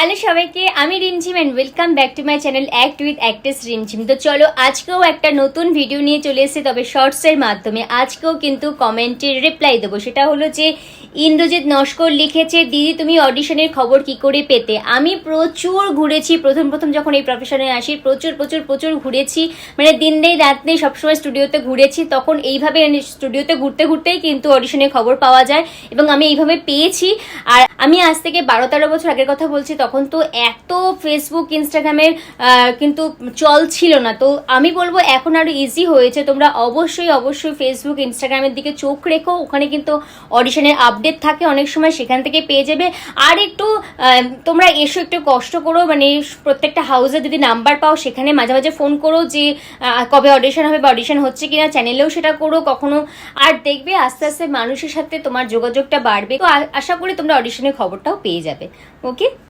Hello সবাইকে, আমি Rimjhim and welcome back to my channel act with actress Rimjhim. তো চলো আজকেও একটা নতুন ভিডিও নিয়ে চলে এসেছি, তবে শর্টসের মাধ্যমে। আজকেও কিন্তু কমেন্টের রিপ্লাই দেবো। সেটা হলো যে ইন্দ্রজিৎ নস্কর লিখেছে, দিদি তুমি অডিশনের খবর কি করে পেতে? আমি প্রচুর ঘুরেছি, প্রথম যখন এই প্রফেশনে আসি প্রচুর ঘুরেছি, মানে দিন নেই রাত নেই সবসময় স্টুডিওতে ঘুরেছি। তখন এইভাবে স্টুডিওতে ঘুরতেই কিন্তু অডিশনের খবর পাওয়া যায় এবং আমি এইভাবে পেয়েছি। আর আমি আজ থেকে 12-13 বছর আগের কথা বলছি, তখন তো এত ফেসবুক ইনস্টাগ্রামের কিন্তু চল ছিল না। তো আমি বলবো এখন আরো ইজি হয়েছে। তোমরা অবশ্যই ফেসবুক ইনস্টাগ্রামের দিকে চোখ রেখো, ওখানে কিন্তু অডিশনের আপডেট থাকে অনেক সময়, সেখান থেকে পেয়ে যাবে। আর একটু তোমরা এসো, একটু কষ্ট করো, মানে প্রত্যেকটা হাউসে যদি নাম্বার পাও সেখানে মাঝে মাঝে ফোন করো যে কবে অডিশন হবে বা অডিশন হচ্ছে কিনা, চ্যানেলেও সেটা করো কখনো। আর দেখবে আস্তে আস্তে মানুষের সাথে তোমার যোগাযোগটা বাড়বে। তো আশা করি তোমরা অডিশনের খবরটাও পেয়ে যাবে। ওকে।